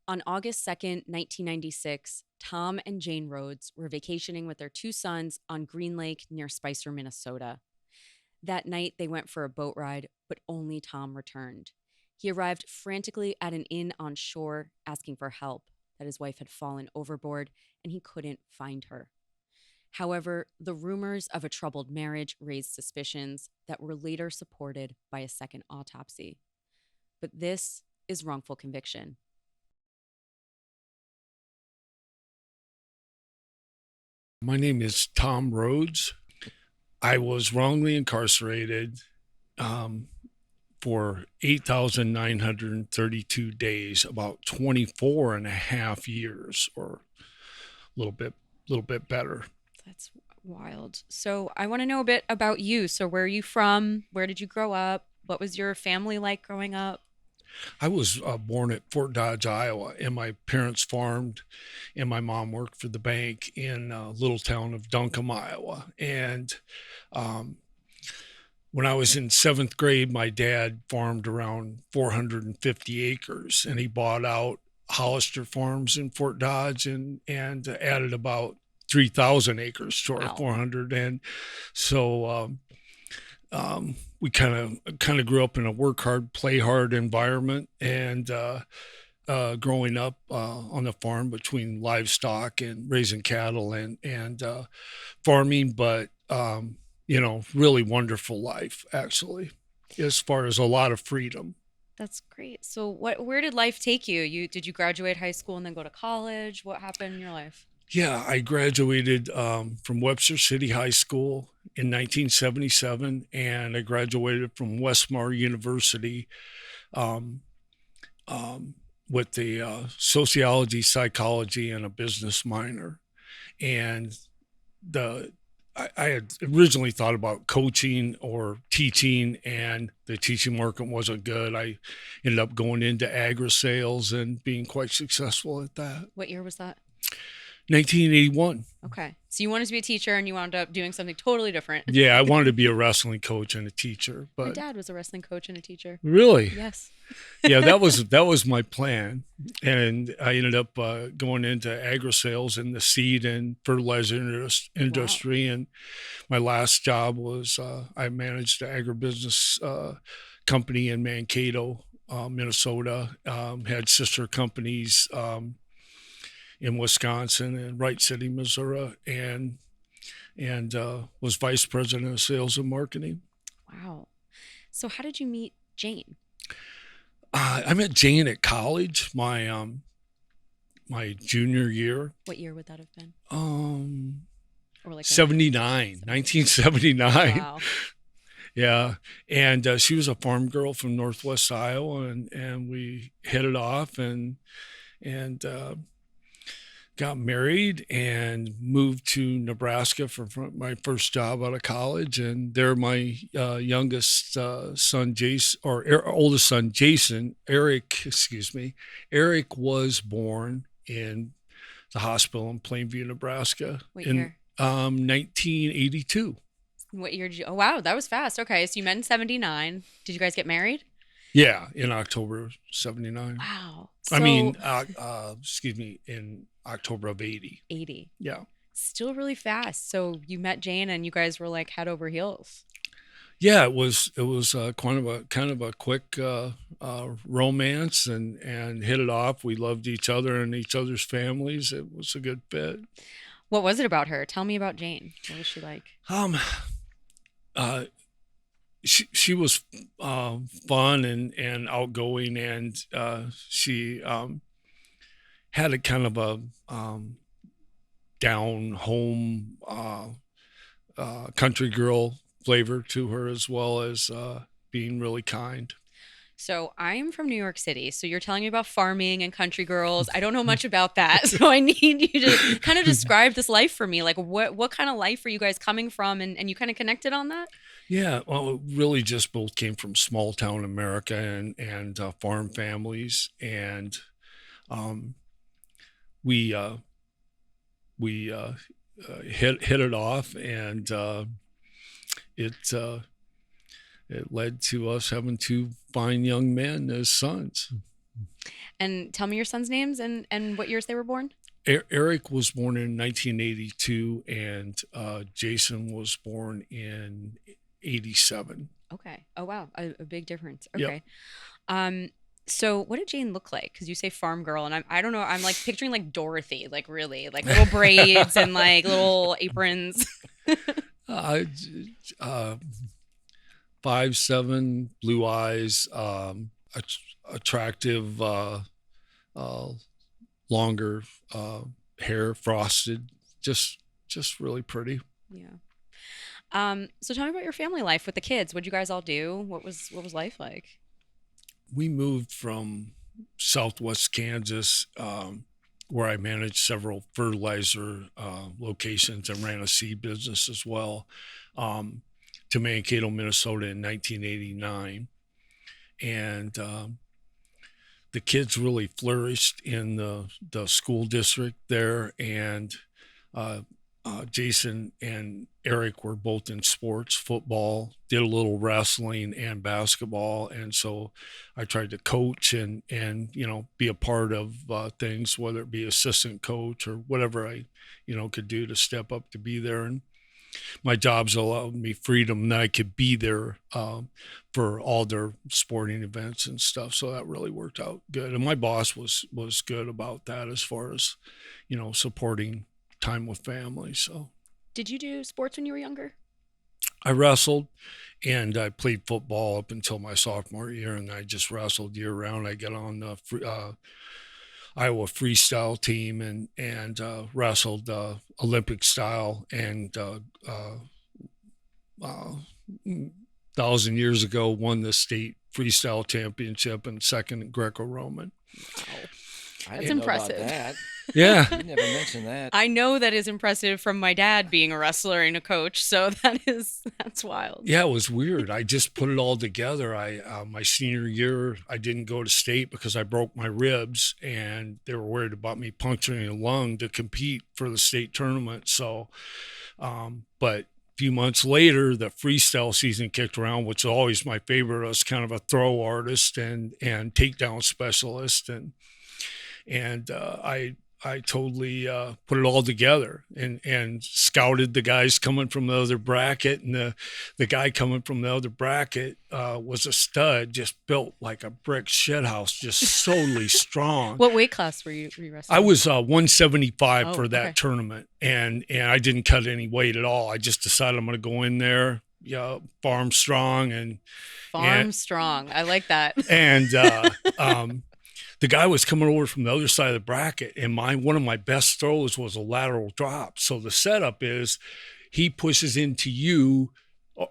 On August 2nd, 1996, Tom and Jane Rhodes were vacationing with their two sons on Green Lake near Spicer, Minnesota. That night, they went for a boat ride, but only Tom returned. He arrived frantically at an inn on shore asking for help, that his wife had fallen overboard and he couldn't find her. However, the rumors of a troubled marriage raised suspicions that were later supported by a second autopsy. But this is wrongful conviction. My name is Tom Rhodes. I was wrongly incarcerated for 8,932 days, about 24 and a half years, or a little bit better. That's wild. So, I want to know a bit about you. So, where are you from? Where did you grow up? What was your family like growing up? I was born at Fort Dodge, Iowa, and my parents farmed, and my mom worked for the bank in a little town of Duncombe, Iowa. And um, when I was in seventh grade, my dad farmed around 450 acres, and he bought out Hollister Farms in Fort Dodge and added about 3,000 acres to our Wow. 400. And so we kind of grew up in a work hard, play hard environment, and growing up on the farm between livestock and raising cattle and farming, but really wonderful life actually, as far as a lot of freedom. That's great. So, where did life take you? Did you graduate high school and then go to college? What happened in your life? Yeah, I graduated from Webster City High School in 1977, and I graduated from Westmar University um, with the sociology, psychology, and a business minor. And the I had originally thought about coaching or teaching, and the teaching market wasn't good. I ended up going into agri sales and being quite successful at that. What year was that? 1981. Okay. So you wanted to be a teacher and you wound up doing something totally different. Yeah, I wanted to be a wrestling coach and a teacher, My but dad was a wrestling coach and a teacher. really, Yes. yeah, that was my plan, and I ended up going into agri sales in the seed and fertilizer Wow. industry. And my last job was I managed an agribusiness company in Mankato, Minnesota. Had sister companies in Wisconsin and Wright City, Missouri, and was vice president of sales and marketing. Wow. So how did you meet Jane? I met Jane at college, my junior year, What year would that have been? um, Or like a 79, 79. 1979. Wow. Yeah, and she was a farm girl from Northwest Iowa, and we hit it off and got married and moved to Nebraska for my first job out of college. And there, my youngest son, Jason, or oldest son, Jason, Eric, excuse me, Eric was born in the hospital in Plainview, Nebraska What in year? 1982. What year did you? Oh, wow. That was fast. Okay. So you met in 79. Did you guys get married? Yeah, in October of 79. Wow. I So mean, excuse me, in October of 80. 80. Yeah. Still really fast. So you met Jane and you guys were like head over heels. Yeah, it was kind of a quick romance, and hit it off. We loved each other and each other's families. It was a good fit. What was it about her? Tell me about Jane. What was she like? Um, uh, she was fun and outgoing, and she had a kind of a down home country girl flavor to her, as well as being really kind. So I'm from New York City. So you're telling me about farming and country girls. I don't know much about that. So I need you to kind of describe this life for me. Like what kind of life are you guys coming from and you kind of connected on that? Yeah, well, really just both came from small town America and farm families, and um, we uh, we hit it off, and it it led to us having two fine young men as sons. And tell me your son's names and what years they were born. Eric was born in 1982, and Jason was born in 87. Okay. Oh wow, a big difference. Yep. Okay. Um, so what did Jane look like? Because you say farm girl, and I don't know. I'm like picturing like Dorothy, like really, like little braids and like little aprons. uh, uh, 5'7", blue eyes, attractive, uh, longer hair, frosted, just really pretty. Yeah. So tell me about your family life with the kids. What'd you guys all do? What was life like? We moved from Southwest Kansas, where I managed several fertilizer locations and ran a seed business as well, um, to Mankato, Minnesota in 1989. And the kids really flourished in the school district there. And uh, Jason and Eric were both in sports, football, did a little wrestling and basketball. And so I tried to coach and be a part of things, whether it be assistant coach or whatever I, could do to step up to be there. And my jobs allowed me freedom that I could be there for all their sporting events and stuff. So that really worked out good. And my boss was good about that as far as, supporting time with family. So Did you do sports when you were younger? I wrestled and I played football up until my sophomore year, and I just wrestled year round. I got on the Iowa freestyle team and wrestled Olympic style, and 1,000 years ago won the state freestyle championship and second Greco-Roman. Wow. I That's didn't know about impressive. that. Yeah. You never mentioned that. I know that is impressive from my dad being a wrestler and a coach, so that's wild. Yeah, it was weird. I just put it all together. My senior year, I didn't go to state because I broke my ribs, and they were worried about me puncturing a lung to compete for the state tournament. So, but a few months later, the freestyle season kicked around, which is always my favorite. I was kind of a throw artist and takedown specialist, and I totally put it all together and scouted the guys coming from the other bracket. And the guy coming from the other bracket was a stud, just built like a brick shit house, just solely strong. What weight class were you wrestling? I was 175 for that okay. tournament, and I didn't cut any weight at all. I just decided I'm going to go in there, farm strong Farm strong. I like that. and the guy was coming over from the other side of the bracket, and one of my best throws was a lateral drop. So the setup is he pushes into you,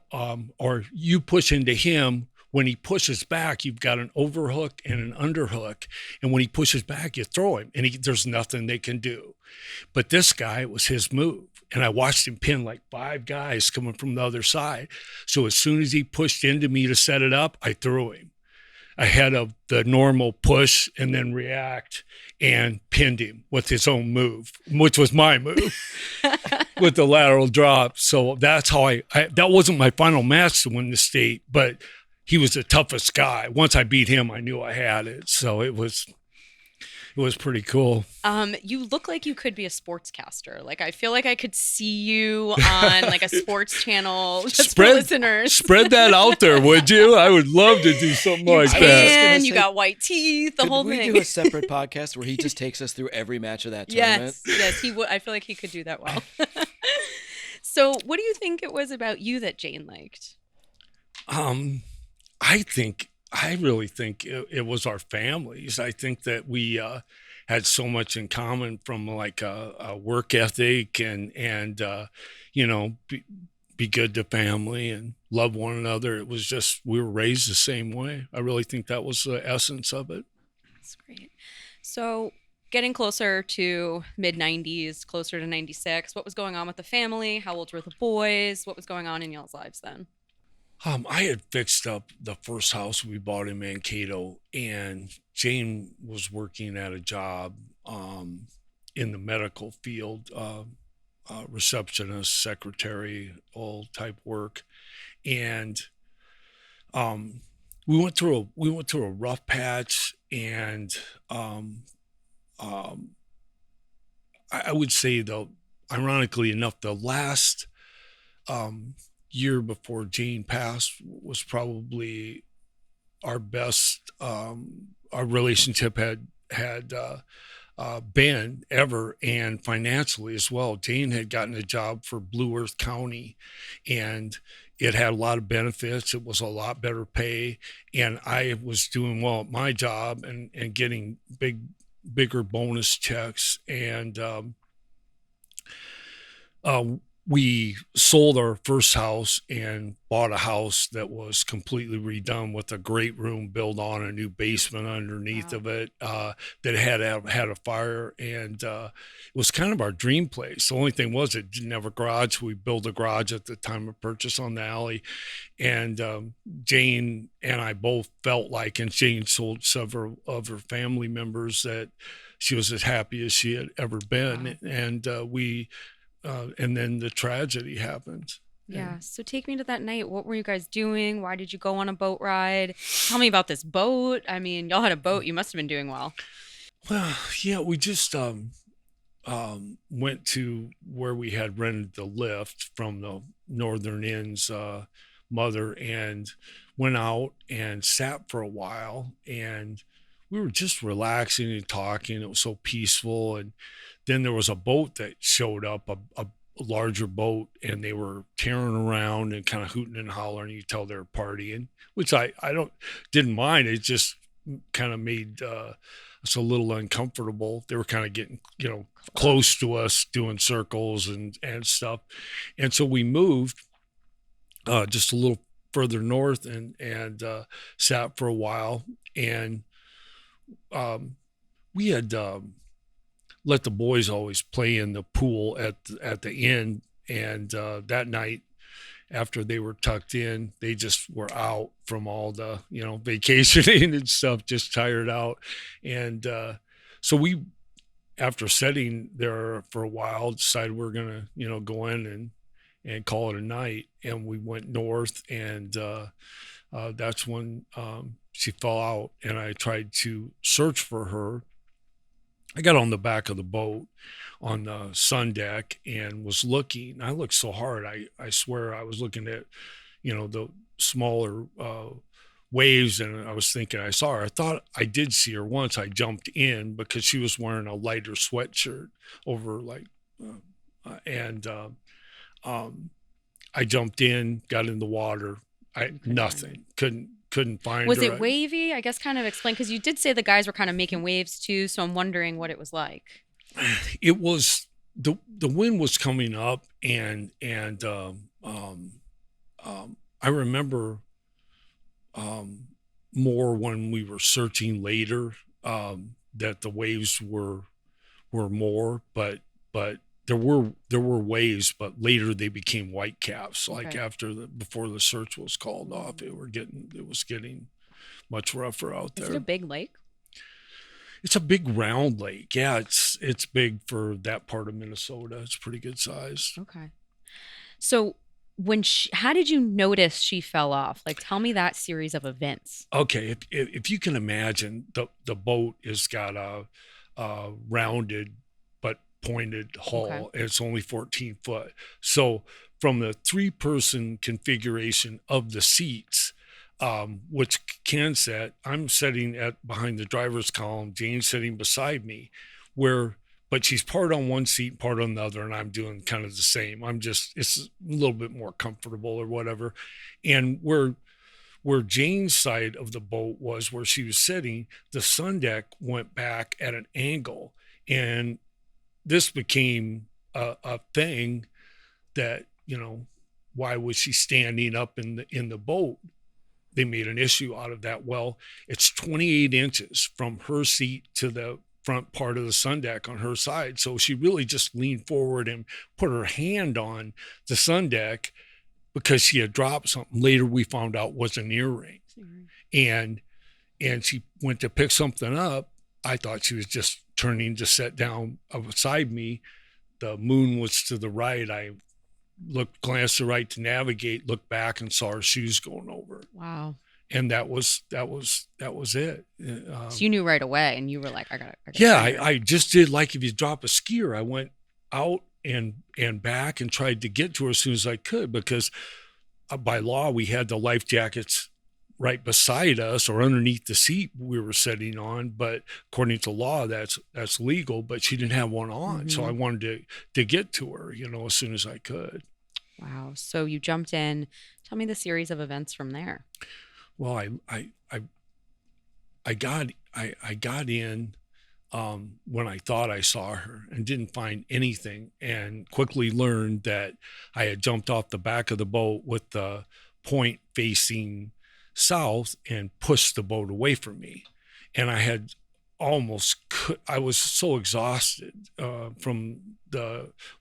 or you push into him. When he pushes back, you've got an overhook and an underhook. And when he pushes back, you throw him, and there's nothing they can do. But this guy, it was his move. And I watched him pin like 5 guys coming from the other side. So as soon as he pushed into me to set it up, I threw him ahead of the normal push and then react, and pinned him with his own move, which was my move with the lateral drop. So that's how that wasn't my final match to win the state, but he was the toughest guy. Once I beat him, I knew I had it. So it was pretty cool. You look like you could be a sportscaster. Like I feel like I could see you on like a sports channel just for listeners. Spread that out there, would you? I would love to do something like that. And you got white teeth, the whole thing. Could we do a separate podcast where he just takes us through every match of that tournament? Yes, he would. I feel like he could do that well. So, what do you think it was about you that Jane liked? I really think it was our families. I think that we had so much in common, from like a work ethic and be good to family and love one another. It was just, we were raised the same way. I really think that was the essence of it. That's great. So getting closer to mid-90s, closer to 96, what was going on with the family? How old were the boys? What was going on in y'all's lives then? I had fixed up the first house we bought in Mankato, and Jane was working at a job in the medical field, receptionist, secretary, all type work. And we went through a rough patch, and um, um, I would say, though, ironically enough, the last um, year before Jane passed was probably our best. Our relationship had been ever, and financially as well. Jane had gotten a job for Blue Earth County, and it had a lot of benefits. It was a lot better pay, and I was doing well at my job and getting bigger bonus checks. And uh, we sold our first house and bought a house that was completely redone with a great room built on a new basement underneath Wow. of it, that had a fire, and it was kind of our dream place. The only thing was it didn't have a garage. We built a garage at the time of purchase on the alley, and Jane and I both felt like, and Jane told several of her family members, that she was as happy as she had ever been. Wow. And and then the tragedy happened. Yeah. And, So take me to that night. What were you guys doing? Why did you go on a boat ride? Tell me about this boat. I mean, y'all had a boat. You must have been doing well. well, yeah, we just went to where we had rented the lift from the Northern Inn's mother, and went out and sat for a while, and we were just relaxing and talking. It was so peaceful. And then there was a boat that showed up, a larger boat, and they were tearing around and kind of hooting and hollering. You tell they're partying, which I don't didn't mind. It just kind of made us a little uncomfortable. They were kind of getting, close to us, doing circles and stuff. And so we moved just a little further north, and sat for a while. And we had let the boys always play in the pool at the inn. And that night, after they were tucked in, they just were out from all the vacationing and stuff, just tired out. And so we, after sitting there for a while, decided we're gonna go in and call it a night. And we went north, and that's when she fell out, and I tried to search for her. I got on the back of the boat on the sun deck and was looking. I looked so hard. I swear I was looking at, the smaller waves, and I was thinking I saw her. I thought I did see her once. I jumped in because she was wearing a lighter sweatshirt over, like, and I jumped in, got in the water. Nothing. Couldn't find Was her. it wavy? I guess kind of explain, because you did say the guys were kind of making waves too. So I'm wondering what it was like. It was the wind was coming up, and I remember more when we were searching later, that the waves were more, but there were waves, but later they became white caps. Like, Okay. before the search was called off, it was getting much rougher out Is there. it a big lake? It's a big round lake. Yeah, it's big for that part of Minnesota. It's pretty good size. Okay. So how did you notice she fell off? Like, tell me that series of events. Okay, if you can imagine, the boat has got a rounded but pointed hull. Okay. And it's only 14 foot. So from the 3-person configuration of the seats, which Ken said, I'm sitting behind the driver's column, Jane's sitting beside me, but she's part on one seat, part on the other, and I'm doing kind of the same. It's a little bit more comfortable or whatever. And where Jane's side of the boat was, where she was sitting, the sun deck went back at an angle. And this became a thing that, why was she standing up in the boat? They made an issue out of that. Well, it's 28 inches from her seat to the front part of the sun deck on her side. So she really just leaned forward and put her hand on the sun deck because she had dropped something. Later we found out was an earring. And she went to pick something up. I thought she was just turning to sit down beside me. The moon was to the right. I glanced to the right to navigate, looked back, and saw her shoes going over. Wow. and that was it. So you knew right away, and you were like, I gotta Yeah, find her. I just did like if you drop a skier, I went out and back and tried to get to her as soon as I could, because by law we had the life jackets right beside us or underneath the seat we were sitting on, but according to law that's legal, but she didn't have one on. So I wanted to get to her, as soon as I could. Wow. So you jumped in. Tell me the series of events from there. Well, I got in when I thought I saw her and didn't find anything, and quickly learned that I had jumped off the back of the boat with the point facing south and pushed the boat away from me. And I was so exhausted from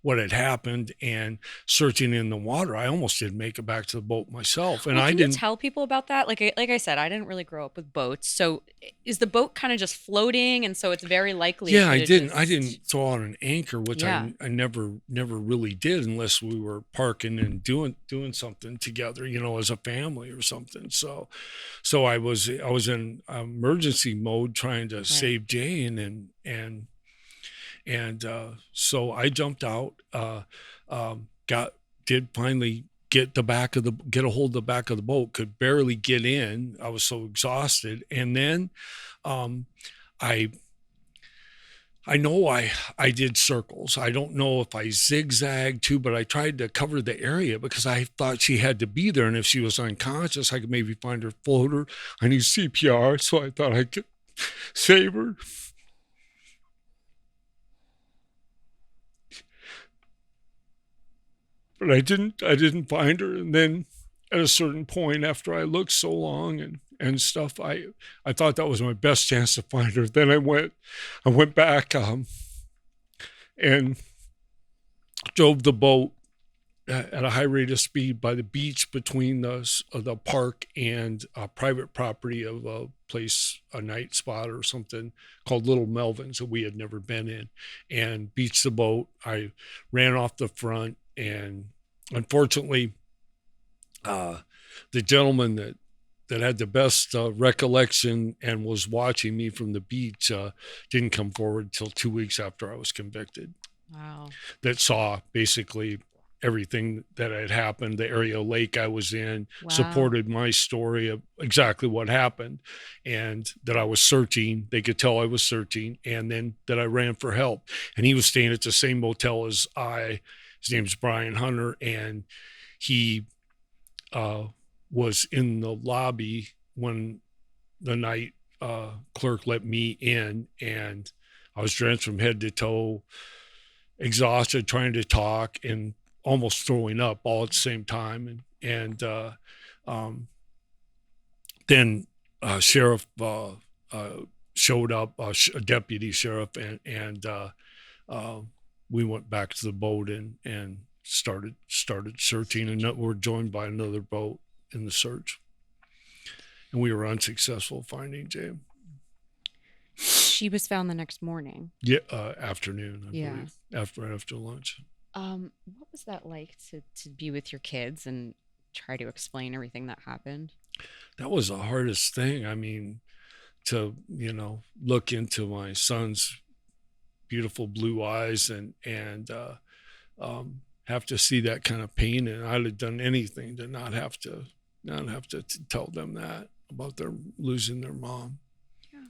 what had happened and searching in the water. I almost didn't make it back to the boat myself. And Well, I can didn't you tell people about that? Like I said, I didn't really grow up with boats. So is the boat kind of just floating, and so it's very likely? Yeah, it I could've didn't. just- I didn't throw out an anchor, which Yeah. I never really did unless we were parking and doing something together, as a family or something. So I was in emergency mode trying to save Jane, and so I jumped out. Did finally get a hold of the back of the boat. Could barely get in. I was so exhausted, and then I know I did circles. I don't know if I zigzagged too, but I tried to cover the area because I thought she had to be there. And if she was unconscious, I could maybe find her floater. I need CPR, so I thought I could save her. But I didn't find her. And then at a certain point, after I looked so long and stuff, I thought that was my best chance to find her. Then I went back and drove the boat at a high rate of speed by the beach between the park and private property of a night spot or something called Little Melvin's that we had never been in, and beached the boat. I ran off the front, and unfortunately, the gentleman that had the best recollection and was watching me from the beach didn't come forward until 2 weeks after I was convicted. Wow. That saw basically everything that had happened, the area of lake I was in, supported my story of exactly what happened, and that I was searching. They could tell I was searching, and then that I ran for help. And he was staying at the same motel as I. His name's Brian Hunter, and he was in the lobby when the night clerk let me in, and I was drenched from head to toe, exhausted, trying to talk and almost throwing up all at the same time. And then sheriff showed up, a deputy sheriff, and we went back to the boat and started searching, and we're joined by another boat in the search, and we were unsuccessful finding Jane. She was found the next morning. Yeah, afternoon, I believe, after lunch. What was that like to be with your kids and try to explain everything that happened? That was the hardest thing. I mean, to look into my son's beautiful blue eyes and have to see that kind of pain, and I'd have done anything to not have to tell them that about their losing their mom. Yeah.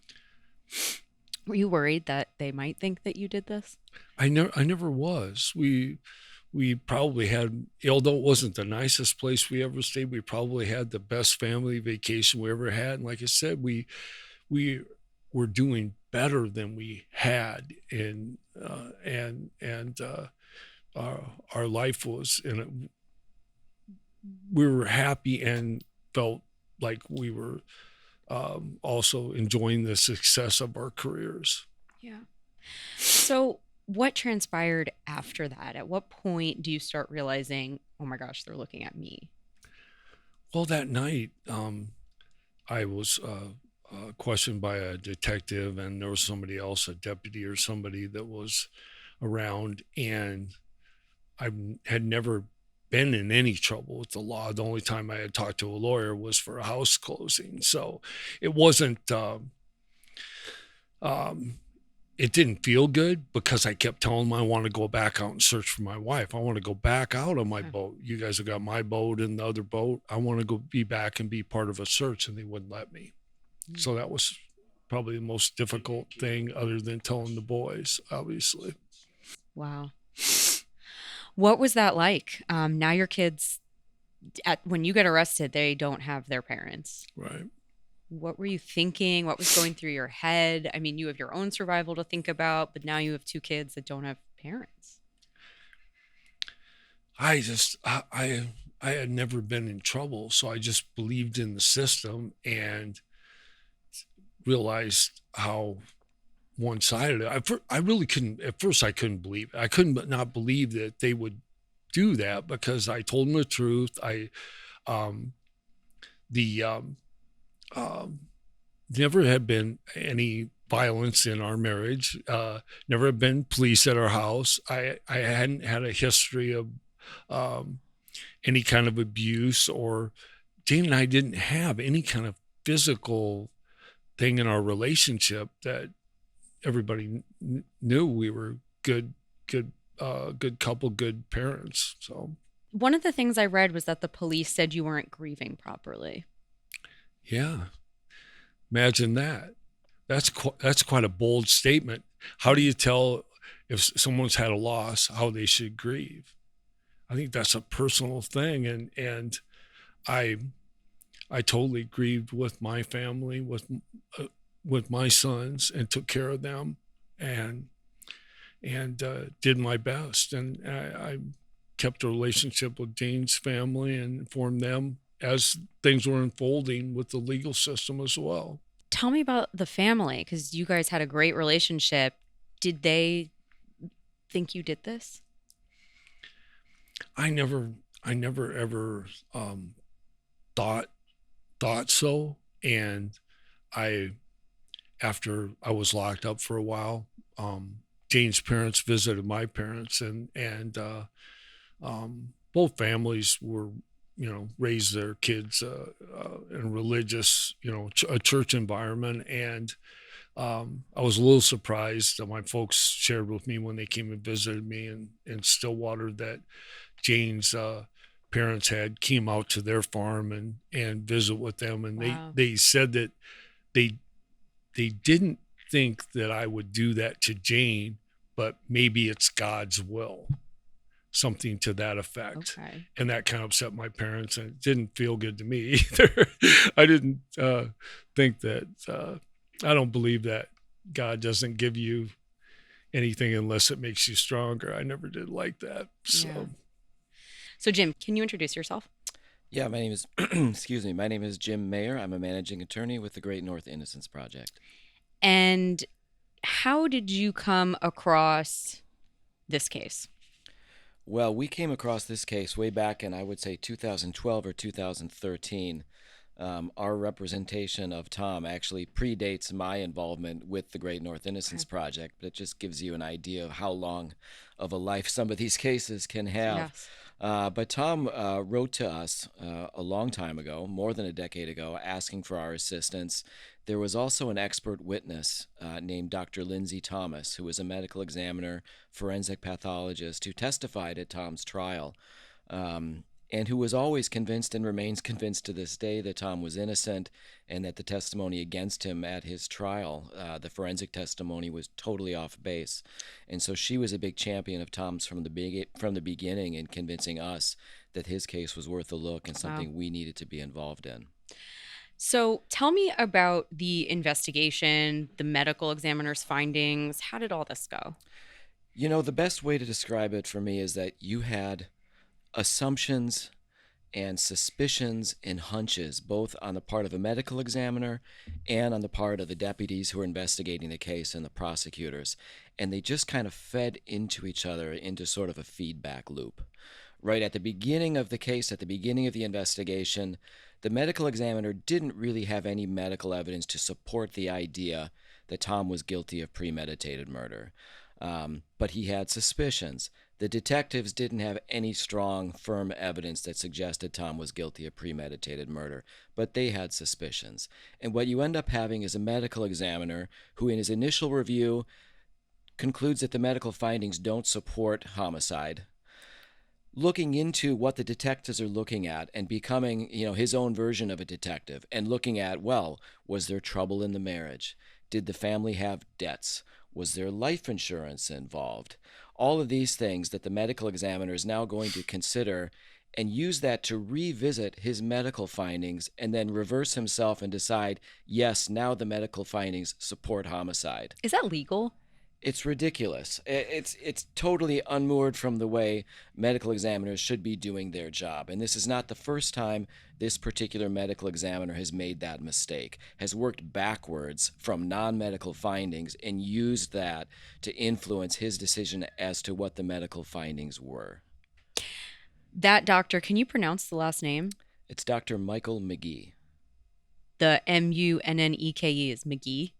Were you worried that they might think that you did this? I never was. We probably had, although it wasn't the nicest place we ever stayed, we probably had the best family vacation we ever had. And like I said, we were doing better than we had, and our life was we were happy and felt like we were also enjoying the success of our careers. Yeah. So what transpired after that? At what point do you start realizing, oh my gosh, they're looking at me? Well, that night, I was questioned by a detective, and there was somebody else, a deputy or somebody that was around, and I had never been in any trouble with the law. The only time I had talked to a lawyer was for a house closing. So it wasn't, it didn't feel good because I kept telling them I want to go back out and search for my wife. I want to go back out on my boat. You guys have got my boat and the other boat. I want to go be back and be part of a search, and they wouldn't let me. So that was probably the most difficult thing other than telling the boys, obviously. Wow. What was that like? Now your kids, when you get arrested, they don't have their parents. Right. What were you thinking? What was going through your head? I mean, you have your own survival to think about, but now you have two kids that don't have parents. I had never been in trouble, so I just believed in the system and realized how one-sided. I really couldn't. At first, I couldn't believe it. I couldn't not believe that they would do that because I told them the truth. Never had been any violence in our marriage. Never had been police at our house. I hadn't had a history of any kind of abuse, or Jane and I didn't have any kind of physical thing in our relationship that everybody knew. We were good couple, good parents. So one of the things I read was that the police said you weren't grieving properly. Yeah, imagine that. That's quite a bold statement. How do you tell if someone's had a loss how they should grieve? I think that's a personal thing, and I totally grieved with my family, with my sons, and took care of them, and did my best. And I kept a relationship with Jane's family and informed them as things were unfolding with the legal system as well. Tell me about the family, because you guys had a great relationship. Did they think you did this? I never ever thought so. And after I was locked up for a while, Jane's parents visited my parents, and both families were, raised their kids in a religious, a church environment. And I was a little surprised that my folks shared with me when they came and visited me in Stillwater that Jane's parents came out to their farm and visit with them. And Wow. they said that they didn't think that I would do that to Jane, but maybe it's God's will. Something to that effect. Okay. And that kind of upset my parents, and it didn't feel good to me either. I didn't think that, I don't believe that God doesn't give you anything unless it makes you stronger. I never did like that. Yeah. So Jim, can you introduce yourself? Yeah, my name is, excuse me, my name is Jim Mayer. I'm a managing attorney with the Great North Innocence Project. And how did you come across this case? Well, we came across this case way back in, I would say, 2012 or 2013. Our representation of Tom actually predates my involvement with the Great North Innocence Project, but it just gives you an idea of how long of a life some of these cases can have. Yes. But Tom wrote to us a long time ago, more than a decade ago, asking for our assistance. There was also an expert witness named Dr. Lindsay Thomas, who was a medical examiner, forensic pathologist, who testified at Tom's trial, and who was always convinced and remains convinced to this day that Tom was innocent and that the testimony against him at his trial, the forensic testimony, was totally off base. And so she was a big champion of Tom's from the beginning in convincing us that his case was worth a look and something we needed to be involved in. So tell me about the investigation, the medical examiner's findings. How did all this go? The best way to describe it for me is that you had assumptions and suspicions and hunches, both on the part of a medical examiner and on the part of the deputies who were investigating the case and the prosecutors. And they just kind of fed into each other into sort of a feedback loop. Right at the beginning of the case, at the beginning of the investigation, the medical examiner didn't really have any medical evidence to support the idea that Tom was guilty of premeditated murder. but he had suspicions. The detectives didn't have any strong, firm evidence that suggested Tom was guilty of premeditated murder, but they had suspicions. And what you end up having is a medical examiner who, in his initial review, concludes that the medical findings don't support homicide. Looking into what the detectives are looking at and becoming, his own version of a detective and looking at, well, was there trouble in the marriage? Did the family have debts? Was there life insurance involved? All of these things that the medical examiner is now going to consider and use that to revisit his medical findings and then reverse himself and decide, yes, now the medical findings support homicide. Is that legal? It's ridiculous. It's totally unmoored from the way medical examiners should be doing their job. And this is not the first time this particular medical examiner has made that mistake, has worked backwards from non-medical findings and used that to influence his decision as to what the medical findings were. That doctor, can you pronounce the last name? It's Dr. Michael McGee. The Munneke is McGee?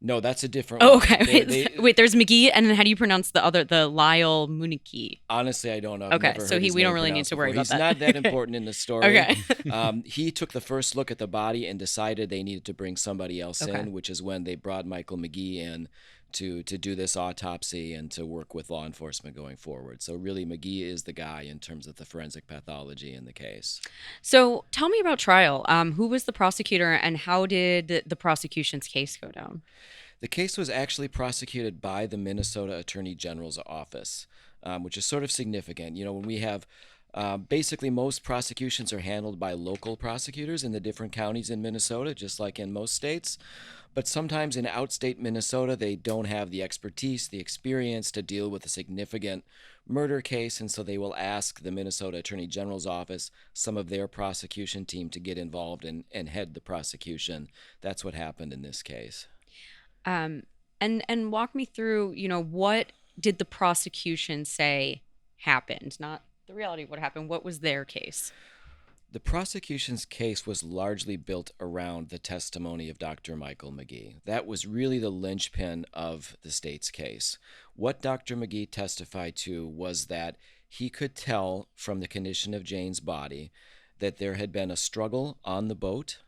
No, that's a different Oh, one. okay. Wait, there's McGee, and then how do you pronounce the Lyle Munike? Honestly, I don't know. I've Okay, never so heard his we don't name really need pronounced to worry before. about that. He's not that important in the story. Okay. He took the first look at the body and decided they needed to bring somebody else Okay. in, which is when they brought Michael McGee in to do this autopsy and to work with law enforcement going forward. So really, McGee is the guy in terms of the forensic pathology in the case. So tell me about trial. Who was the prosecutor, and how did the prosecution's case go down? The case was actually prosecuted by the Minnesota Attorney General's office, which is sort of significant. When we have basically most prosecutions are handled by local prosecutors in the different counties in Minnesota, just like in most states. But sometimes in outstate Minnesota, they don't have the expertise, the experience to deal with a significant murder case, and so they will ask the Minnesota Attorney General's office, some of their prosecution team, to get involved and head the prosecution. That's what happened in this case. And walk me through, what did the prosecution say happened? Not the reality of what happened. What was their case? The prosecution's case was largely built around the testimony of Dr. Michael McGee. That was really the linchpin of the state's case. What Dr. McGee testified to was that he could tell from the condition of Jane's body that there had been a struggle on the boat.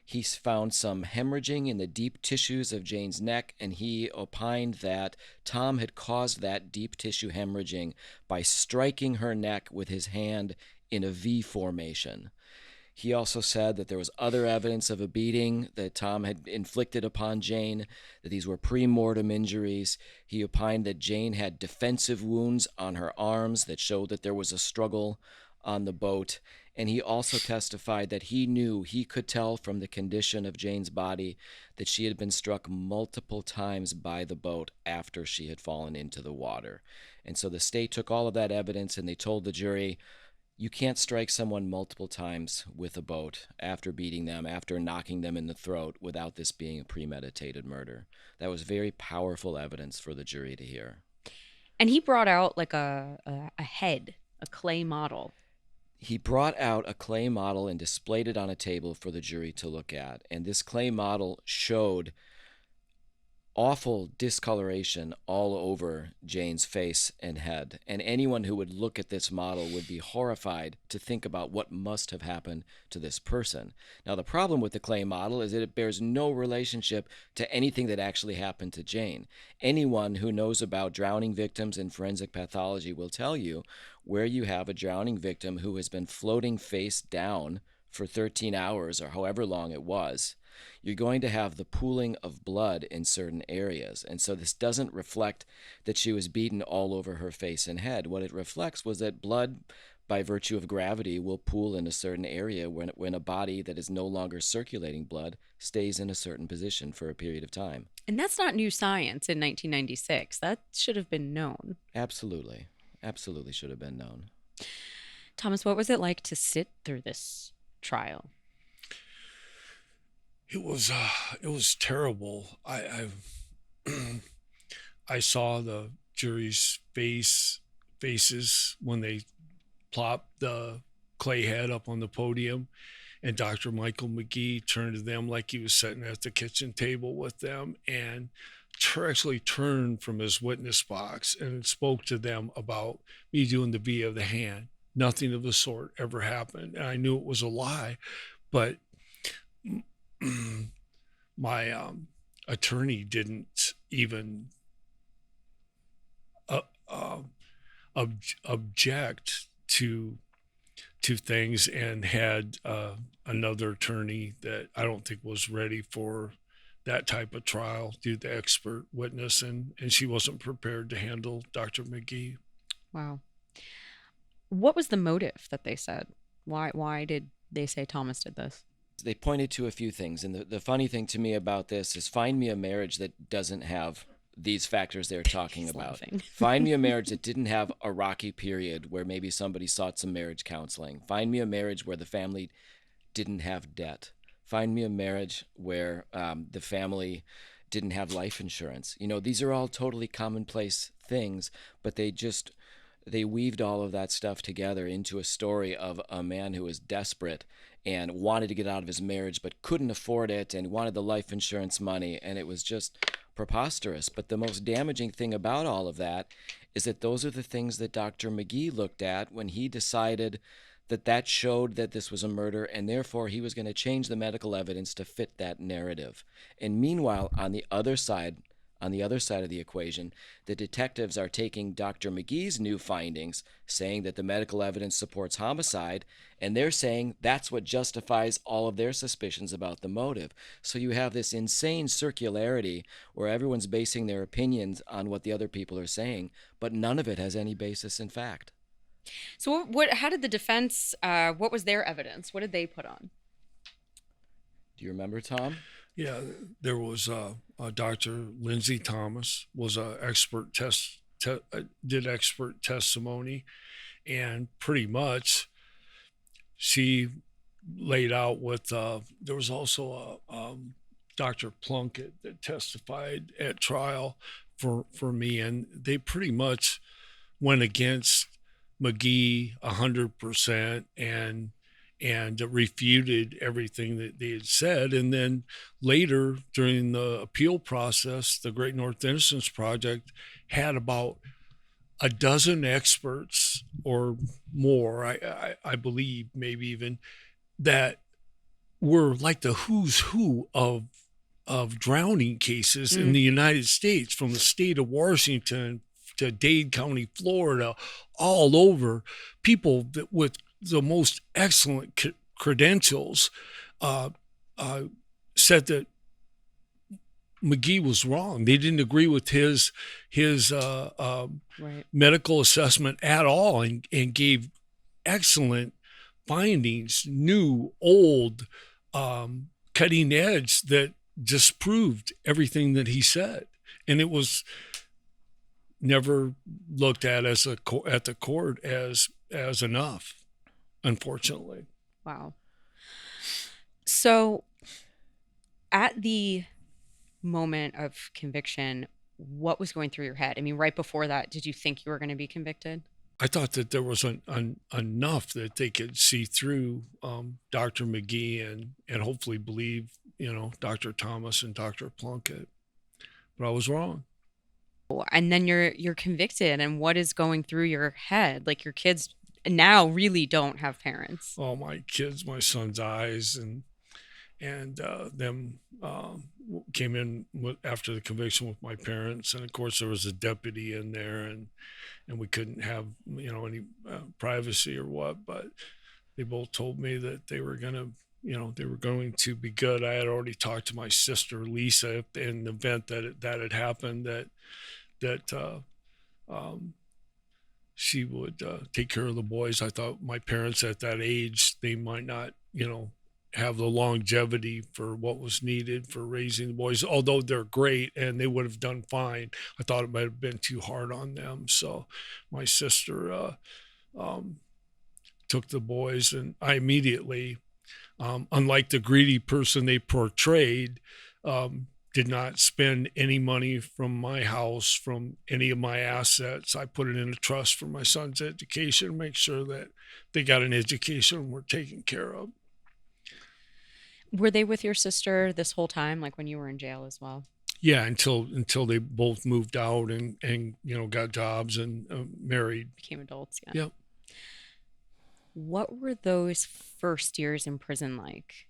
He's found some hemorrhaging in the deep tissues of Jane's neck, and he opined that Tom had caused that deep tissue hemorrhaging by striking her neck with his hand in a V formation. He also said that there was other evidence of a beating that Tom had inflicted upon Jane, that these were pre-mortem injuries. He opined that Jane had defensive wounds on her arms that showed that there was a struggle on the boat. And he also testified that he could tell from the condition of Jane's body that she had been struck multiple times by the boat after she had fallen into the water. And so the state took all of that evidence and they told the jury, you can't strike someone multiple times with a boat after beating them, after knocking them in the throat, without this being a premeditated murder. That was very powerful evidence for the jury to hear. And he brought out like a head, a clay model. He brought out a clay model and displayed it on a table for the jury to look at. And this clay model showed awful discoloration all over Jane's face and head. And anyone who would look at this model would be horrified to think about what must have happened to this person. Now, the problem with the clay model is that it bears no relationship to anything that actually happened to Jane. Anyone who knows about drowning victims in forensic pathology will tell you where you have a drowning victim who has been floating face down for 13 hours or however long it was, you're going to have the pooling of blood in certain areas. And so this doesn't reflect that she was beaten all over her face and head. What it reflects was that blood, by virtue of gravity, will pool in a certain area when a body that is no longer circulating blood stays in a certain position for a period of time. And that's not new science in 1996. That should have been known. Absolutely. Absolutely should have been known. Thomas, what was it like to sit through this trial? It was terrible. I saw the jury's faces when they plopped the clay head up on the podium, and Dr. Michael McGee turned to them like he was sitting at the kitchen table with them and actually turned from his witness box and spoke to them about me doing the V of the hand. Nothing of the sort ever happened. And I knew it was a lie, but my attorney didn't even object to things, and had another attorney that I don't think was ready for that type of trial, do the expert witness, and she wasn't prepared to handle Dr. McGee. Wow. What was the motive that they said? Why did they say Thomas did this? They pointed to a few things, and the funny thing to me about this is, find me a marriage that doesn't have these factors they're talking about. Find me a marriage that didn't have a rocky period where maybe somebody sought some marriage counseling. Find me a marriage where the family didn't have debt. Find me a marriage where the family didn't have life insurance. You know, these are all totally commonplace things, but they weaved all of that stuff together into a story of a man who was desperate and wanted to get out of his marriage but couldn't afford it, and wanted the life insurance money, and it was just preposterous. But the most damaging thing about all of that is that those are the things that Dr. McGee looked at when he decided that showed that this was a murder, and therefore he was going to change the medical evidence to fit that narrative. And meanwhile, on the other side of the equation, the detectives are taking Dr. McGee's new findings, saying that the medical evidence supports homicide, and they're saying that's what justifies all of their suspicions about the motive. So you have this insane circularity where everyone's basing their opinions on what the other people are saying, but none of it has any basis in fact. So how did the defense, what was their evidence? What did they put on? Do you remember, Tom? Yeah, there was Dr. Lindsay Thomas was a did expert testimony, and pretty much she laid out with, there was also Dr. Plunkett that testified at trial for me, and they pretty much went against McGee 100% and refuted everything that they had said. And then later during the appeal process, the Great North Innocence Project had about a dozen experts or more, I believe, maybe even, that were like the who's who of drowning cases in the United States, from the state of Washington to Dade County, Florida, all over. People that with the most excellent credentials said that McGee was wrong. They didn't agree with his medical assessment at all, and gave excellent findings, new, old, cutting edge, that disproved everything that he said. And it was never looked at at the court as enough, unfortunately. Wow. So at the moment of conviction, what was going through your head? I mean, right before that, did you think you were going to be convicted? I thought that there was enough that they could see through Dr. McGee and hopefully believe, Dr. Thomas and Dr. Plunkett. But I was wrong. And then you're convicted, and what is going through your head? Like, your kids now really don't have parents. Oh, my kids, my son's eyes and them came in after the conviction with my parents, and of course there was a deputy in there, and we couldn't have any privacy or what, but they both told me that they were going to be good. I had already talked to my sister Lisa in the event that had happened, that she would take care of the boys. I thought my parents at that age, they might not have the longevity for what was needed for raising the boys, although they're great and they would have done fine. I thought it might have been too hard on them. So my sister took the boys, and I immediately, unlike the greedy person they portrayed, did not spend any money from my house, from any of my assets. I put it in a trust for my son's education, make sure that they got an education and were taken care of. Were they with your sister this whole time, like when you were in jail as well? Yeah, until they both moved out and got jobs and married. Became adults. Yeah. Yep. What were those first years in prison like?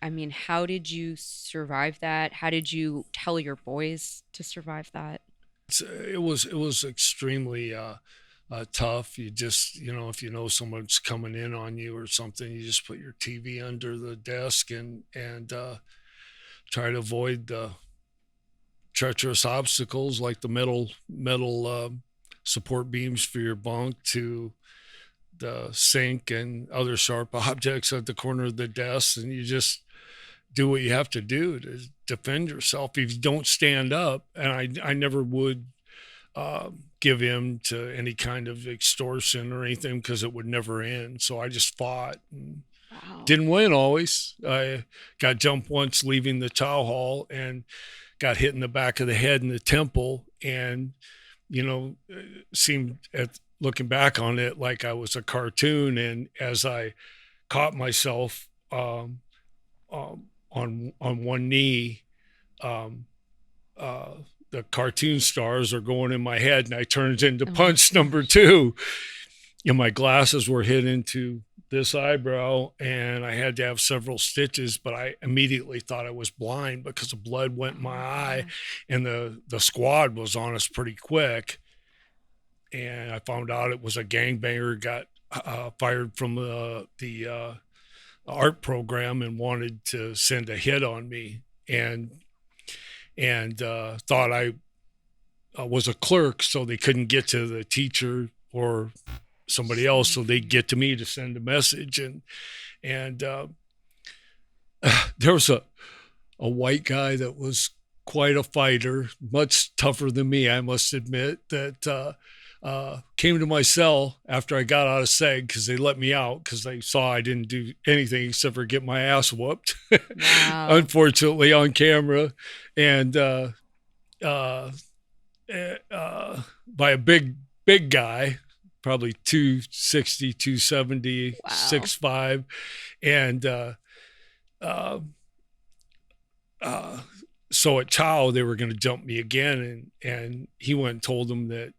I mean, how did you survive that? How did you tell your boys to survive that? It was extremely tough. You just, if someone's coming in on you or something, you just put your TV under the desk and try to avoid the treacherous obstacles like the metal support beams for your bunk to the sink and other sharp objects at the corner of the desk, and you just do what you have to do to defend yourself. If you don't stand up, and I never would give in to any kind of extortion or anything because it would never end. So I just fought. And Wow. didn't win always. I got jumped once leaving the chow hall and got hit in the back of the head in the temple, and seemed at looking back on it like I was a cartoon. And as I caught myself on one knee, the cartoon stars are going in my head, and I turned into punch number two. And my glasses were hit into this eyebrow, and I had to have several stitches, but I immediately thought I was blind because the blood went in my eye, and the squad was on us pretty quick. And I found out it was a gangbanger got fired from the art program and wanted to send a hit on me, and thought I was a clerk, so they couldn't get to the teacher or somebody else, so they'd get to me to send a message. And there was a white guy that was quite a fighter, much tougher than me, I must admit, that came to my cell after I got out of seg, because they let me out because they saw I didn't do anything except for get my ass whooped. Wow. Unfortunately, on camera, and by a big guy, probably 260, 270, Wow. 6'5", and so at Chow they were going to jump me again, and he went and told them that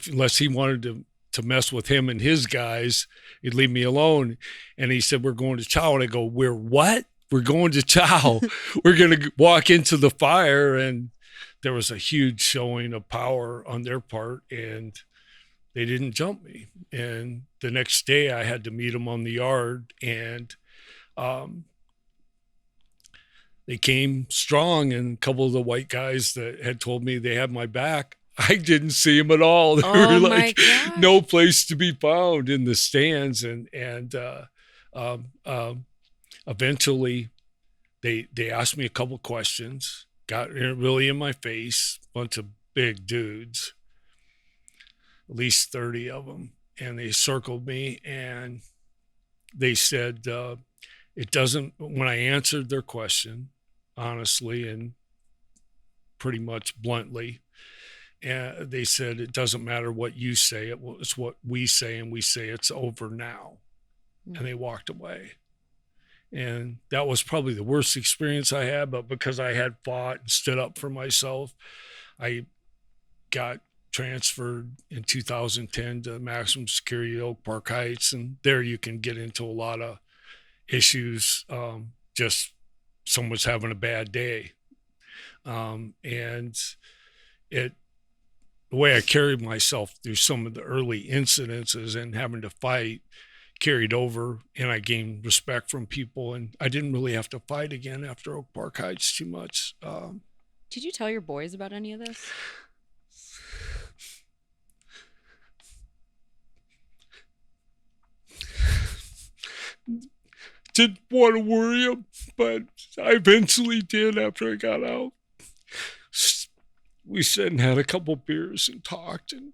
unless he wanted to mess with him and his guys, he'd leave me alone. And he said, "We're going to Chow." And I go, "We're what?" "We're going to Chow. We're going to walk into the fire." And there was a huge showing of power on their part, and they didn't jump me. And the next day I had to meet them on the yard, and they came strong, and a couple of the white guys that had told me they had my back, I didn't see them at all. They were like no place to be found in the stands. And eventually they asked me a couple questions, got really in my face, bunch of big dudes, at least 30 of them. And they circled me, and they said, when I answered their question, honestly and pretty much bluntly, and they said, "It doesn't matter what you say, it's what we say, and we say it's over now." And they walked away. And that was probably the worst experience I had, but because I had fought and stood up for myself, I got transferred in 2010 to maximum security Oak Park Heights, and there you can get into a lot of issues. Just someone's having a bad day, and the way I carried myself through some of the early incidences and having to fight carried over, and I gained respect from people, and I didn't really have to fight again after Oak Park Heights too much. Did you tell your boys about any of this? Didn't want to worry them, but I eventually did after I got out. We sat and had a couple beers and talked and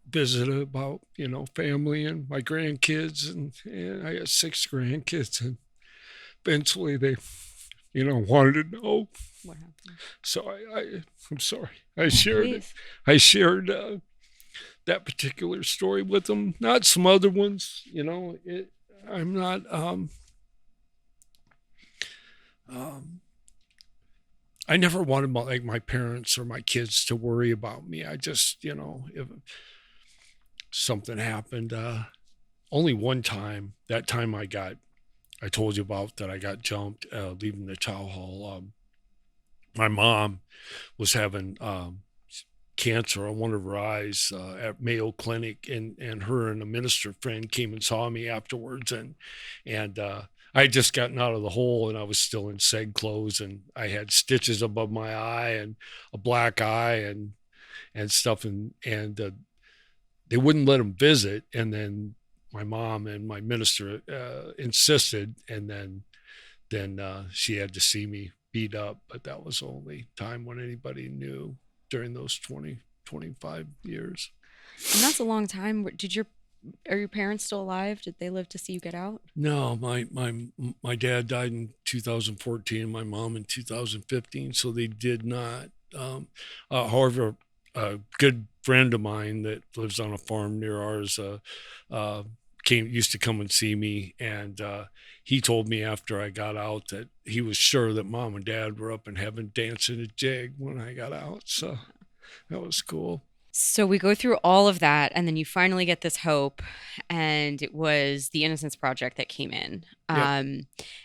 visited about, family and my grandkids. And I got 6 grandkids. And eventually they, wanted to know. What happened? So I'm sorry. I shared that particular story with them, not some other ones. I'm not I never wanted my parents or my kids to worry about me. I just, if something happened, only one time, that time I told you about that I got jumped leaving the chow hall. My mom was having cancer on one of her eyes at Mayo Clinic, and her and a minister friend came and saw me afterwards, and I had just gotten out of the hole, and I was still in seg clothes, and I had stitches above my eye and a black eye and stuff, and they wouldn't let them visit, and then my mom and my minister insisted, and then she had to see me beat up, but that was the only time when anybody knew during those 25 years. And that's a long time. Are your parents still alive? Did they live to see you get out? No, my dad died in 2014, my mom in 2015, so they did not. However, a good friend of mine that lives on a farm near ours used to come and see me, and he told me after I got out that he was sure that mom and dad were up in heaven dancing a jig when I got out. So that was cool. So we go through all of that, and then you finally get this hope, and it was the Innocence Project that came in. Yep.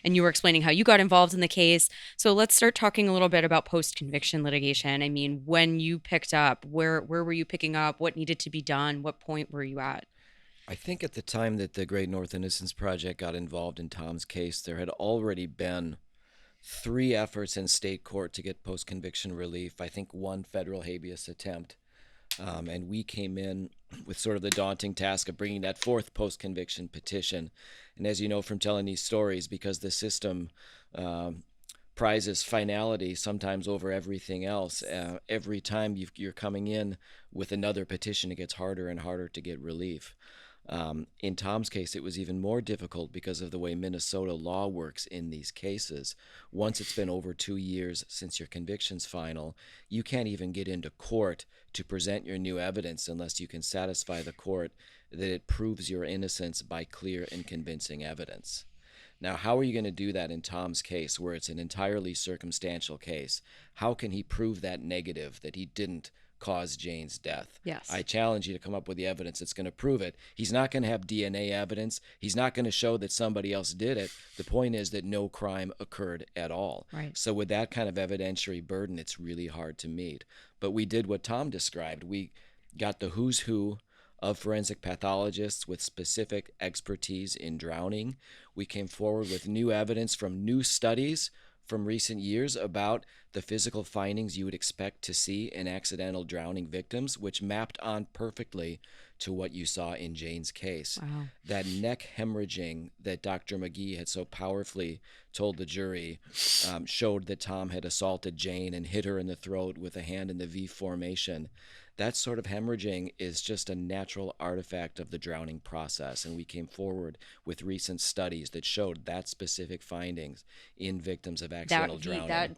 And you were explaining how you got involved in the case. So let's start talking a little bit about post-conviction litigation. I mean, when you picked up, where were you picking up? What needed to be done? What point were you at? I think at the time that the Great North Innocence Project got involved in Tom's case, there had already been 3 efforts in state court to get post-conviction relief. I think 1 federal habeas attempt. And we came in with sort of the daunting task of bringing that 4th post-conviction petition. And as you know from telling these stories, because the system prizes finality sometimes over everything else, every time you're coming in with another petition, it gets harder and harder to get relief. In Tom's case, it was even more difficult because of the way Minnesota law works in these cases. Once it's been over 2 years since your conviction's final, you can't even get into court to present your new evidence unless you can satisfy the court that it proves your innocence by clear and convincing evidence. Now, how are you going to do that in Tom's case, where it's an entirely circumstantial case? How can he prove that negative, that he didn't cause Jane's death? Yes. I challenge you to come up with the evidence that's going to prove it. He's not going to have DNA evidence. He's not going to show that somebody else did it. The point is that no crime occurred at all. Right. So with that kind of evidentiary burden, it's really hard to meet. But we did what Tom described. We got the who's who of forensic pathologists with specific expertise in drowning. We came forward with new evidence from new studies from recent years about the physical findings you would expect to see in accidental drowning victims, which mapped on perfectly to what you saw in Jane's case. Wow. That neck hemorrhaging that Dr. McGee had so powerfully told the jury showed that Tom had assaulted Jane and hit her in the throat with a hand in the V formation. That sort of hemorrhaging is just a natural artifact of the drowning process, and we came forward with recent studies that showed that specific findings in victims of accidental drowning.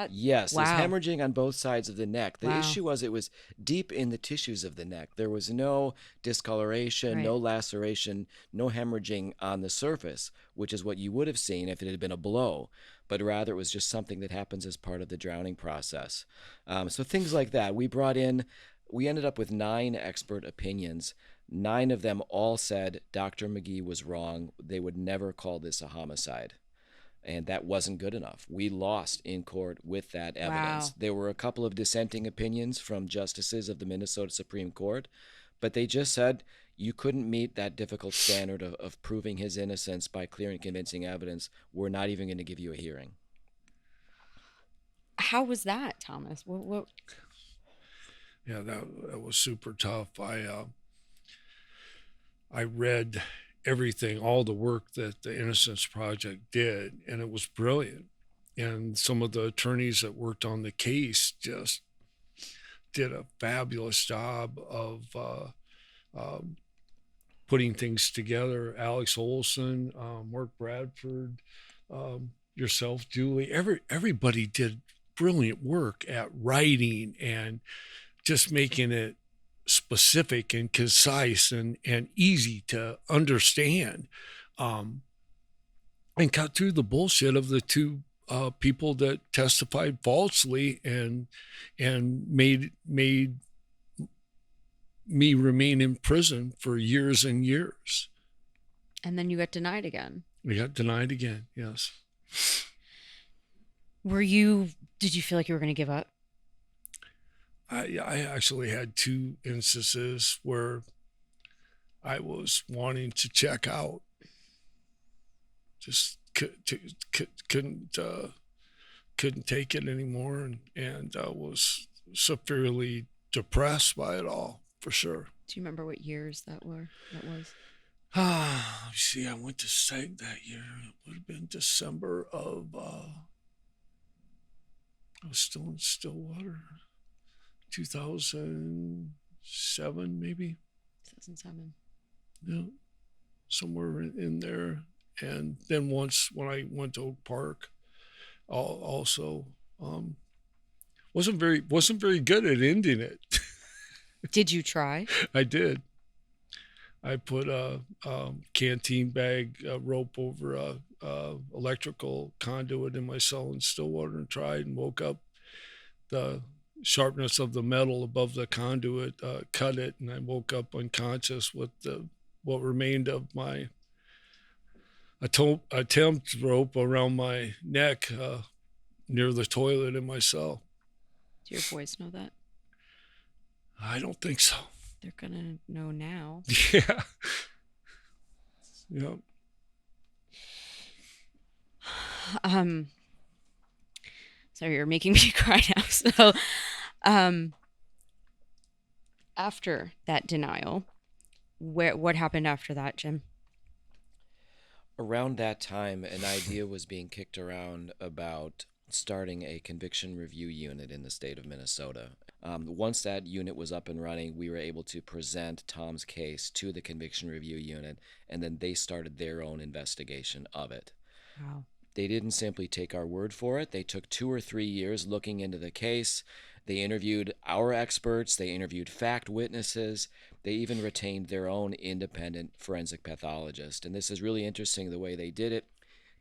Yes, wow. there's hemorrhaging on both sides of the neck. The Wow. issue was it was deep in the tissues of the neck. There was no discoloration, Right. no laceration, no hemorrhaging on the surface, which is what you would have seen if it had been a blow, but rather it was just something that happens as part of the drowning process. So things like that. We ended up with 9 expert opinions. 9 of them all said Dr. McGee was wrong. They would never call this a homicide. And that wasn't good enough. We lost in court with that evidence. Wow. There were a couple of dissenting opinions from justices of the Minnesota Supreme Court, but they just said you couldn't meet that difficult standard of proving his innocence by clear and convincing evidence. We're not even going to give you a hearing. How was that, Thomas? What? Yeah, that was super tough. I read everything, all the work that the Innocence Project did, and it was brilliant. And some of the attorneys that worked on the case just did a fabulous job of putting things together. Alex Olson, Mark Bradford, yourself, Julie, everybody did brilliant work at writing and just making it specific and concise and easy to understand, and cut through the bullshit of the two people that testified falsely and made me remain in prison for years and years. And then you got denied again. We got denied again, yes. Did you feel like you were going to give up? I actually had 2 instances where I was wanting to check out. Just couldn't take it anymore, and was severely depressed by it all, for sure. Do you remember what years that was? See, I went to SEG that year. It would have been December of, I was still in Stillwater, 2007, maybe. 2007. Yeah, somewhere in there. And then once when I went to Oak Park, also wasn't very good at ending it. Did you try? I did. I put a canteen bag rope over a electrical conduit in my cell in Stillwater and tried, and woke up. The sharpness of the metal above the conduit cut it, and I woke up unconscious with what remained of my attempt rope around my neck near the toilet in my cell. Do your boys know that? I don't think so. They're gonna know now. Yeah. Yep. Sorry, you're making me cry now. So, after that denial, what happened after that, Jim? Around that time, an idea was being kicked around about starting a conviction review unit in the state of Minnesota. Once that unit was up and running, we were able to present Tom's case to the conviction review unit, and then they started their own investigation of it. Wow. They didn't simply take our word for it. They took 2 or 3 years looking into the case. They interviewed our experts. They interviewed fact witnesses. They even retained their own independent forensic pathologist. And this is really interesting the way they did it.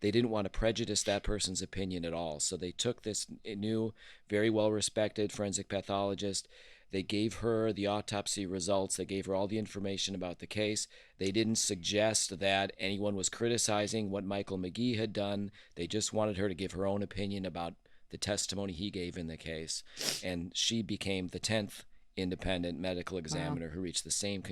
They didn't want to prejudice that person's opinion at all. So they took this new, very well-respected forensic pathologist. They gave her the autopsy results. They gave her all the information about the case. They didn't suggest that anyone was criticizing what Michael Magee had done. They just wanted her to give her own opinion about the testimony he gave in the case. And she became the 10th independent medical examiner who reached the same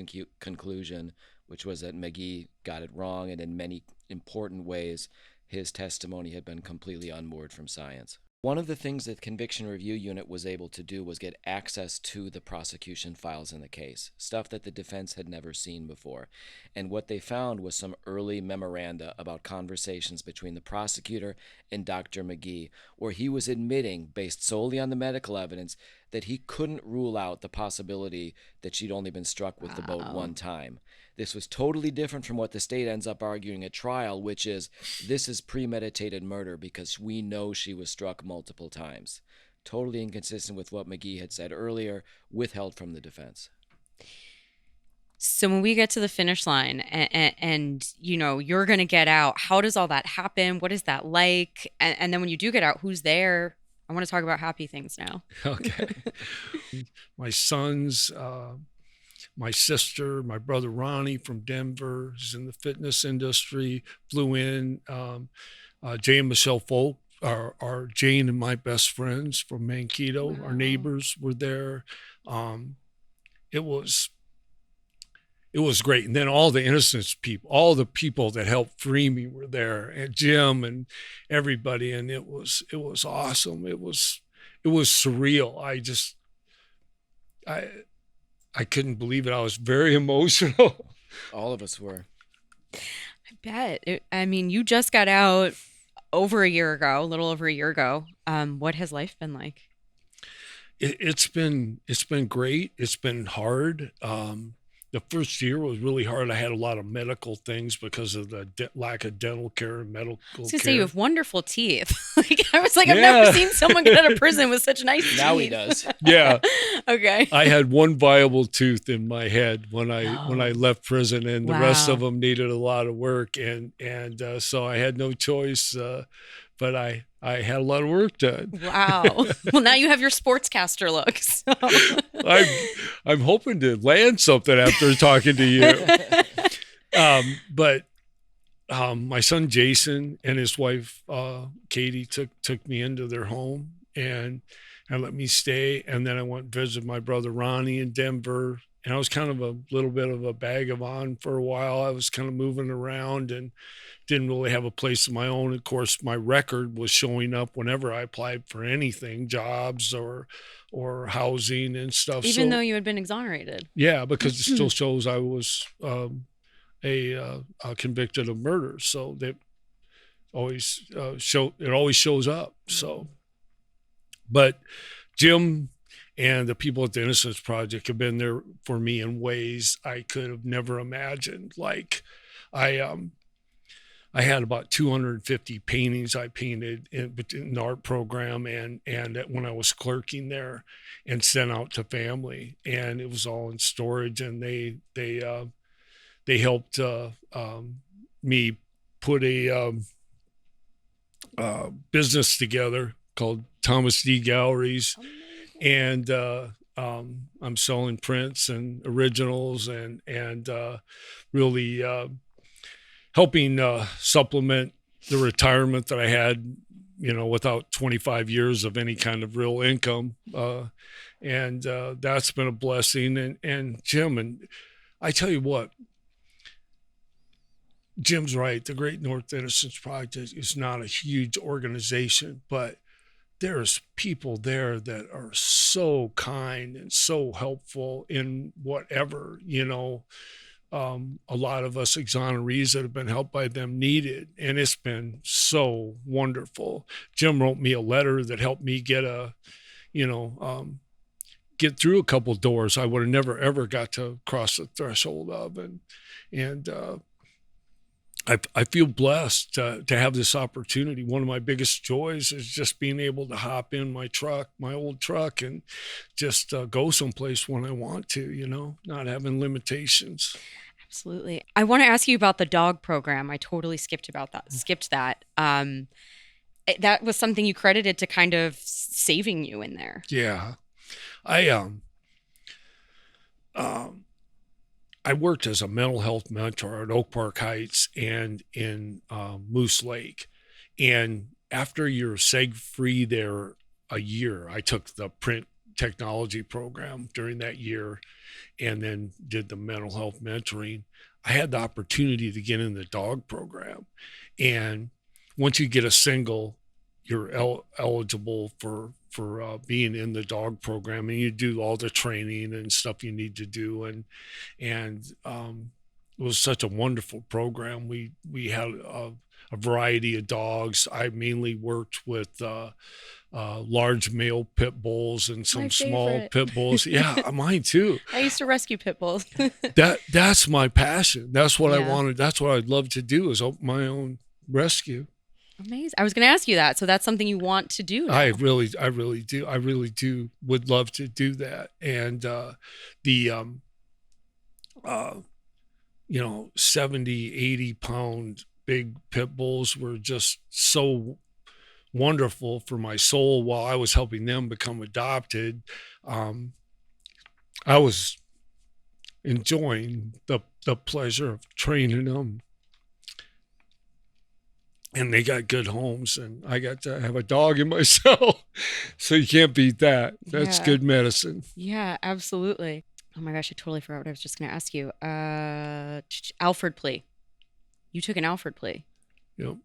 conclusion, which was that Magee got it wrong, and in many important ways, his testimony had been completely unmoored from science. One of the things that the Conviction Review Unit was able to do was get access to the prosecution files in the case, stuff that the defense had never seen before. And what they found was some early memoranda about conversations between the prosecutor and Dr. Magee, where he was admitting, based solely on the medical evidence, that he couldn't rule out the possibility that she'd only been struck with the boat one time. This was totally different from what the state ends up arguing at trial, which is this is premeditated murder because we know she was struck multiple times. Totally inconsistent with what Magee had said earlier, withheld from the defense. So when we get to the finish line and you know, you're going to get out, how does all that happen? What is that like? And then when you do get out, who's there? I want to talk about happy things now. Okay. My sons, my sister, my brother Ronnie from Denver is in the fitness industry, flew in. Jay and Michelle Folk are Jane and my best friends from Mankato. Wow. Our neighbors were there. It was great. And then all the Innocence people, all the people that helped free me were there, and Jim and everybody. And it was awesome. It was surreal. I couldn't believe it. I was very emotional. All of us were. I bet. I mean, you just got out a little over a year ago. What has life been like? It's been great. It's been hard. The first year was really hard. I had a lot of medical things because of the lack of dental care and medical care. I was going to say, you have wonderful teeth. I was like, I've never seen someone get out of prison with such nice teeth. Now he does. Yeah. Okay. I had one viable tooth in my head when I left prison, and the rest of them needed a lot of work. And so I had no choice but I had a lot of work done. Wow. Well, now you have your sportscaster look. So. I'm hoping to land something after talking to you. But my son Jason and his wife Katie took me into their home and let me stay. And then I went and visited my brother Ronnie in Denver. And I was kind of a little bit of a bag of on for a while. I was kind of moving around and didn't really have a place of my own. Of course, my record was showing up whenever I applied for anything, jobs or housing and stuff. Even though you had been exonerated. Yeah, because it still shows I was convicted of murder. So they always it always shows up. So, but Jim and the people at the Innocence Project have been there for me in ways I could have never imagined. Like I had about 250 paintings I painted in the art program and when I was clerking there and sent out to family, and it was all in storage. And they helped me put a business together called Thomas D Galleries. And I'm selling prints and originals and really helping supplement the retirement that I had, without 25 years of any kind of real income. And that's been a blessing. And Jim, and I tell you what, Jim's right. The Great North Innocence Project is not a huge organization, but there's people there that are so kind and so helpful in whatever, a lot of us exonerees that have been helped by them needed. And it's been so wonderful. Jim wrote me a letter that helped me get get through a couple of doors I would have never, ever got to cross the threshold of. And I feel blessed to have this opportunity. One of my biggest joys is just being able to hop in my old truck, and just go someplace when I want to, not having limitations. Absolutely. I want to ask you about the dog program. I totally skipped that. That was something you credited to kind of saving you in there. Yeah. I worked as a mental health mentor at Oak Park Heights and in Moose Lake. And after you're seg-free there a year, I took the print technology program during that year and then did the mental health mentoring. I had the opportunity to get in the dog program. And once you get a single, you're eligible for being in the dog program, and you do all the training and stuff you need to do. And it was such a wonderful program. We had a variety of dogs. I mainly worked with large male pit bulls and some small pit bulls. Yeah, mine too. I used to rescue pit bulls. That's my passion. That's what I wanted. That's what I'd love to do, is open my own rescue. Amazing. I was going to ask you that. So that's something you want to do now. I really do. I really do. Would love to do that. And the 70, 80 pound big pit bulls were just so wonderful for my soul while I was helping them become adopted. I was enjoying the pleasure of training them. And they got good homes, and I got to have a dog in myself. So you can't beat that. That's good medicine. Yeah, absolutely. Oh my gosh, I totally forgot what I was just going to ask you. Alford plea. You took an Alford plea. Yep. Can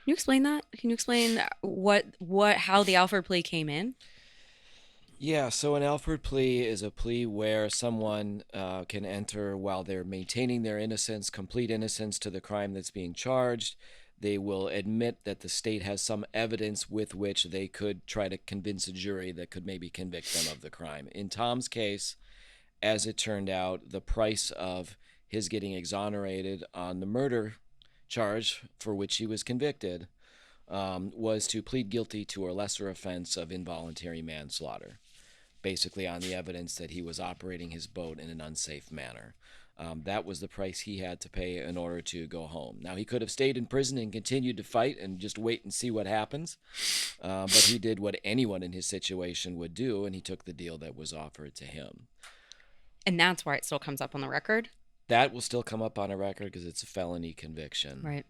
you explain that? Can you explain how the Alford plea came in? Yeah, so an Alford plea is a plea where someone can enter while they're maintaining their innocence, complete innocence to the crime that's being charged. They will admit that the state has some evidence with which they could try to convince a jury that could maybe convict them of the crime. In Tom's case, as it turned out, the price of his getting exonerated on the murder charge for which he was convicted was to plead guilty to a lesser offense of involuntary manslaughter, basically on the evidence that he was operating his boat in an unsafe manner. That was the price he had to pay in order to go home. Now, he could have stayed in prison and continued to fight and just wait and see what happens. But he did what anyone in his situation would do, and he took the deal that was offered to him. And that's why it still comes up on the record? That will still come up on a record because it's a felony conviction. Right.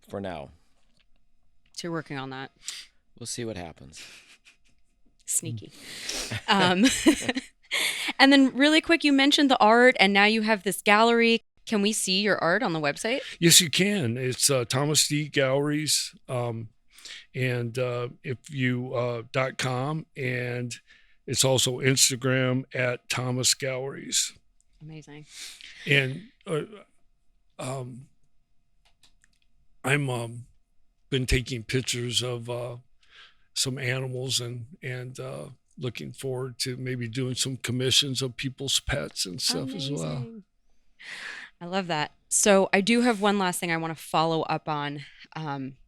For now. So you're working on that. We'll see what happens. Sneaky. And then really quick, you mentioned the art, and now you have this gallery. Can we see your art on the website? Yes, you can. It's Thomas D Galleries, and if you .com, and it's also Instagram at Thomas Galleries. Amazing. And I'm been taking pictures of some animals and looking forward to maybe doing some commissions of people's pets and stuff. Amazing. As well. I love that. So I do have one last thing I want to follow up on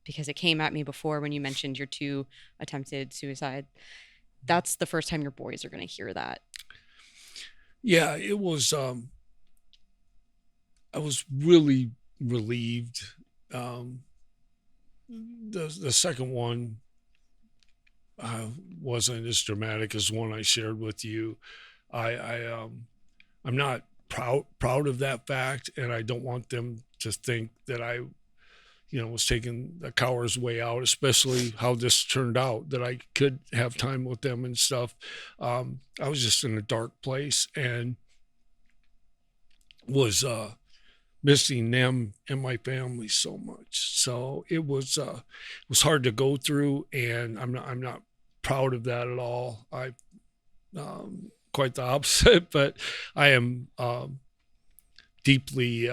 because it came at me before when you mentioned your 2 attempted suicide. That's the first time your boys are going to hear that. Yeah, it was. I was really relieved. The second one wasn't as dramatic as one I shared with you. I'm not proud of that fact, and I don't want them to think that I, was taking the coward's way out, especially how this turned out, that I could have time with them and stuff. I was just in a dark place and was missing them and my family so much. So it was hard to go through, and I'm not proud of that at all. I quite the opposite, but I am deeply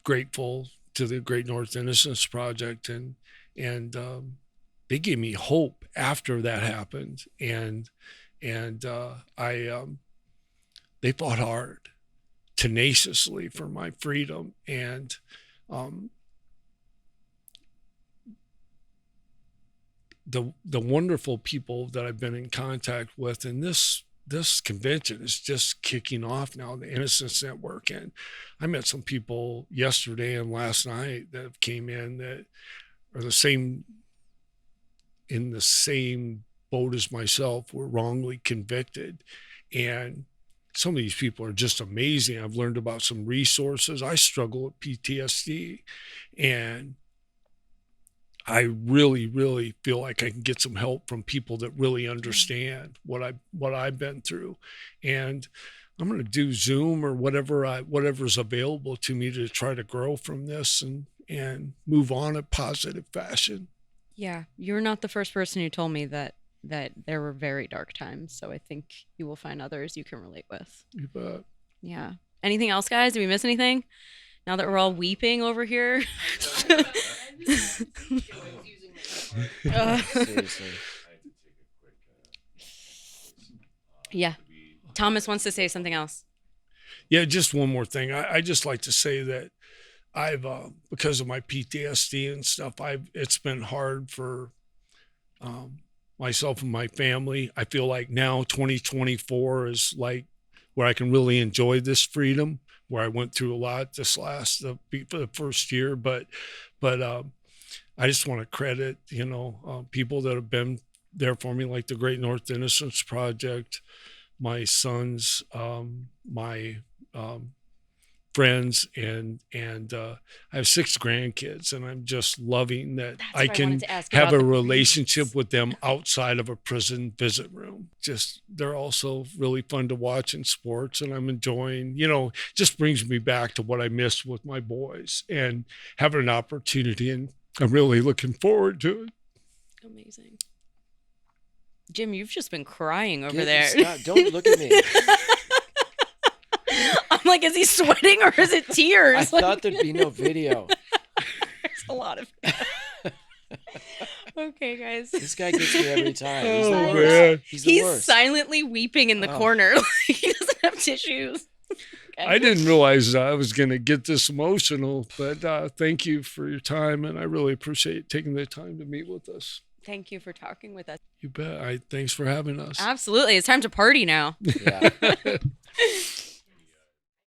grateful to the Great North Innocence Project, and they gave me hope after that happened, and they fought hard, tenaciously for my freedom, and the wonderful people that I've been in contact with, and this convention is just kicking off now, the Innocence Network, and I met some people yesterday and last night that came in that are in the same boat as myself, were wrongly convicted, and some of these people are just amazing. I've learned about some resources. I struggle with PTSD, and I really, really feel like I can get some help from people that really understand what I've been through. And I'm going to do Zoom or whatever's available to me to try to grow from this and move on in positive fashion. Yeah, you're not the first person who told me that there were very dark times. So I think you will find others you can relate with. You bet. Yeah. Anything else, guys? Did we miss anything? Now that we're all weeping over here. Seriously. Yeah. Thomas wants to say something else. Yeah, just one more thing. I just like to say that I've, because of my PTSD and stuff, it's been hard for myself and my family. I feel like now 2024 is like where I can really enjoy this freedom, where I went through a lot this for the first year, but I just want to credit, people that have been there for me, like the Great North Innocence Project, my sons, my friends, and I have 6 grandkids, and I'm just loving that I can have a relationship with them outside of a prison visit room. They're also really fun to watch in sports, and I'm enjoying, just brings me back to what I missed with my boys and having an opportunity, and I'm really looking forward to it. Amazing. Jim, you've just been crying over there. Stop. Don't look at me. I'm like, is he sweating or is it tears? I thought there'd be no video. There's a lot of Okay, guys. This guy gets me every time. Man. He's the worst. Silently weeping in the corner. He doesn't have tissues. Okay. I didn't realize I was going to get this emotional, but thank you for your time, and I really appreciate taking the time to meet with us. Thank you for talking with us. You bet. Thanks for having us. Absolutely. It's time to party now. Yeah.